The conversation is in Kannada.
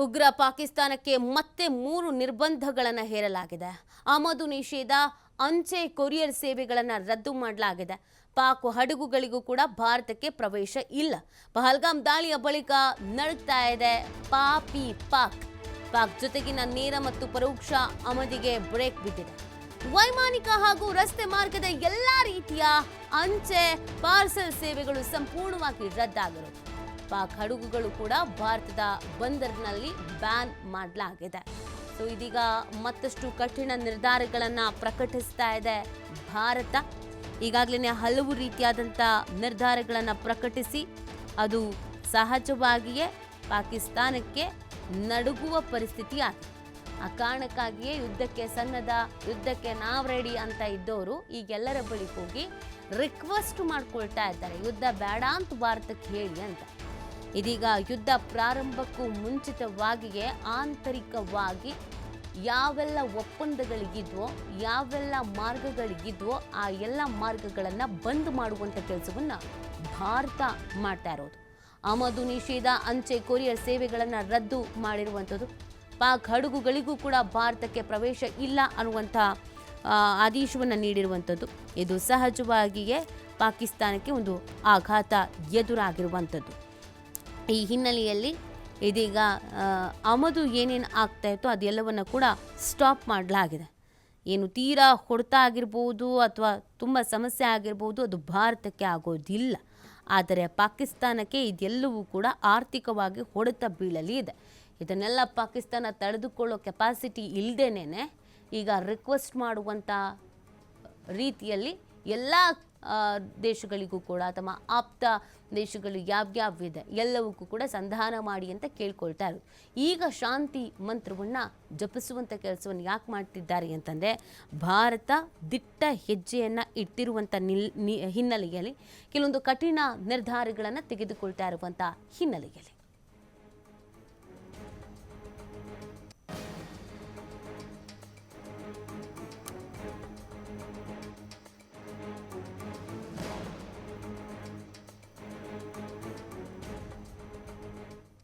ಉಗ್ರ ಪಾಕಿಸ್ತಾನಕ್ಕೆ ಮತ್ತೆ 3 ನಿರ್ಬಂಧಗಳನ್ನು ಹೇರಲಾಗಿದೆ. ಆಮದು ನಿಷೇಧ, ಅಂಚೆ ಕೊರಿಯರ್ ಸೇವೆಗಳನ್ನು ರದ್ದು ಮಾಡಲಾಗಿದೆ. ಪಾಕ್ ಹಡಗುಗಳಿಗೂ ಕೂಡ ಭಾರತಕ್ಕೆ ಪ್ರವೇಶ ಇಲ್ಲ. ಪಹಲ್ಗಾಮ್ ದಾಳಿಯ ಬಳಿಕ ನಡುಗ್ತಾ ಇದೆ ಪಾಪಿ ಪಾಕ್. ಪಾಕ್ ಜೊತೆಗಿನ ನೇರ ಮತ್ತು ಪರೋಕ್ಷ ಆಮದಿಗೆ ಬ್ರೇಕ್ ಬಿದ್ದಿದೆ. ವೈಮಾನಿಕ ಹಾಗೂ ರಸ್ತೆ ಮಾರ್ಗದ ಎಲ್ಲಾ ರೀತಿಯ ಅಂಚೆ ಪಾರ್ಸೆಲ್ ಸೇವೆಗಳು ಸಂಪೂರ್ಣವಾಗಿ ರದ್ದಾಗಿರುವುದು. ಪಾಕ್ ಹಡಗುಗಳು ಕೂಡ ಭಾರತದ ಬಂದರಿನಲ್ಲಿ ಬ್ಯಾನ್ ಮಾಡಲಾಗಿದೆ. ಸೊ ಇದೀಗ ಮತ್ತಷ್ಟು ಕಠಿಣ ನಿರ್ಧಾರಗಳನ್ನು ಪ್ರಕಟಿಸ್ತಾ ಇದೆ ಭಾರತ. ಈಗಾಗಲೇ ಹಲವು ರೀತಿಯಾದಂಥ ನಿರ್ಧಾರಗಳನ್ನು ಪ್ರಕಟಿಸಿ ಅದು ಸಹಜವಾಗಿಯೇ ಪಾಕಿಸ್ತಾನಕ್ಕೆ ನಡುಗುವ ಪರಿಸ್ಥಿತಿ ಆಗಿದೆ. ಆ ಕಾರಣಕ್ಕಾಗಿಯೇ ಯುದ್ಧಕ್ಕೆ ಸನ್ನದ್ಧ, ಯುದ್ಧಕ್ಕೆ ನಾವು ರೆಡಿ ಅಂತ ಇದ್ದವರು ಈಗೆಲ್ಲರ ಬಳಿ ಹೋಗಿ ರಿಕ್ವೆಸ್ಟ್ ಮಾಡ್ಕೊಳ್ತಾ ಇದ್ದಾರೆ, ಯುದ್ಧ ಬೇಡ ಅಂತ ಭಾರತಕ್ಕೆ ಹೇಳಿ ಅಂತ. ಇದೀಗ ಯುದ್ಧ ಪ್ರಾರಂಭಕ್ಕೂ ಮುಂಚಿತವಾಗಿಯೇ ಆಂತರಿಕವಾಗಿ ಯಾವೆಲ್ಲ ಒಪ್ಪಂದಗಳಿಗಿದ್ವೋ, ಯಾವೆಲ್ಲ ಮಾರ್ಗಗಳಿಗಿದ್ವೋ ಆ ಎಲ್ಲ ಮಾರ್ಗಗಳನ್ನು ಬಂದ್ ಮಾಡುವಂಥ ಕೆಲಸವನ್ನು ಭಾರತ ಮಾಡ್ತಾ ಇರೋದು. ಆಮದು ನಿಷೇಧ, ಅಂಚೆ ಕೊರಿಯರ್ ಸೇವೆಗಳನ್ನು ರದ್ದು ಮಾಡಿರುವಂಥದ್ದು. ಪಾಕ್ ಹಡಗುಗಳಿಗೂ ಕೂಡ ಭಾರತಕ್ಕೆ ಪ್ರವೇಶ ಇಲ್ಲ ಅನ್ನುವಂಥ ಆದೇಶವನ್ನು ನೀಡಿರುವಂಥದ್ದು. ಇದು ಸಹಜವಾಗಿಯೇ ಪಾಕಿಸ್ತಾನಕ್ಕೆ ಒಂದು ಆಘಾತ ಎದುರಾಗಿರುವಂಥದ್ದು. ಈ ಹಿನ್ನೆಲೆಯಲ್ಲಿ ಇದೀಗ ಆಮದು ಏನೇನು ಆಗ್ತಾ ಇತ್ತೋ ಅದೆಲ್ಲವನ್ನು ಕೂಡ ಸ್ಟಾಪ್ ಮಾಡಲಾಗಿದೆ. ಏನು ತೀರಾ ಹೊಡೆತ ಆಗಿರ್ಬೋದು ಅಥವಾ ತುಂಬ ಸಮಸ್ಯೆ ಆಗಿರ್ಬೋದು, ಅದು ಭಾರತಕ್ಕೆ ಆಗೋದಿಲ್ಲ. ಆದರೆ ಪಾಕಿಸ್ತಾನಕ್ಕೆ ಇದೆಲ್ಲವೂ ಕೂಡ ಆರ್ಥಿಕವಾಗಿ ಹೊಡೆತ ಬೀಳಲಿ ಇದೆ. ಇದನ್ನೆಲ್ಲ ಪಾಕಿಸ್ತಾನ ತಡೆದುಕೊಳ್ಳೋ ಕೆಪಾಸಿಟಿ ಇಲ್ಲದೇನೆ ಈಗ ರಿಕ್ವೆಸ್ಟ್ ಮಾಡುವಂಥ ರೀತಿಯಲ್ಲಿ ಎಲ್ಲ ದೇಶಗಳಿಗೂ ಕೂಡ ತಮ್ಮ ಆಪ್ತ ದೇಶಗಳು ಯಾವ್ಯಾವಿದೆ ಎಲ್ಲವಕ್ಕೂ ಕೂಡ ಸಂಧಾನ ಮಾಡಿ ಅಂತ ಕೇಳ್ಕೊಳ್ತಾ ಇರೋದು. ಈಗ ಶಾಂತಿ ಮಂತ್ರವನ್ನು ಜಪಿಸುವಂಥ ಕೆಲಸವನ್ನು ಯಾಕೆ ಮಾಡ್ತಿದ್ದಾರೆ ಅಂತಂದರೆ, ಭಾರತ ದಿಟ್ಟ ಹೆಜ್ಜೆಯನ್ನು ಇಟ್ಟಿರುವಂಥ ಹಿನ್ನೆಲೆಯಲ್ಲಿ ಕೆಲವೊಂದು ಕಠಿಣ ನಿರ್ಧಾರಗಳನ್ನು ತೆಗೆದುಕೊಳ್ತಾ ಇರುವಂಥ ಹಿನ್ನೆಲೆಯಲ್ಲಿ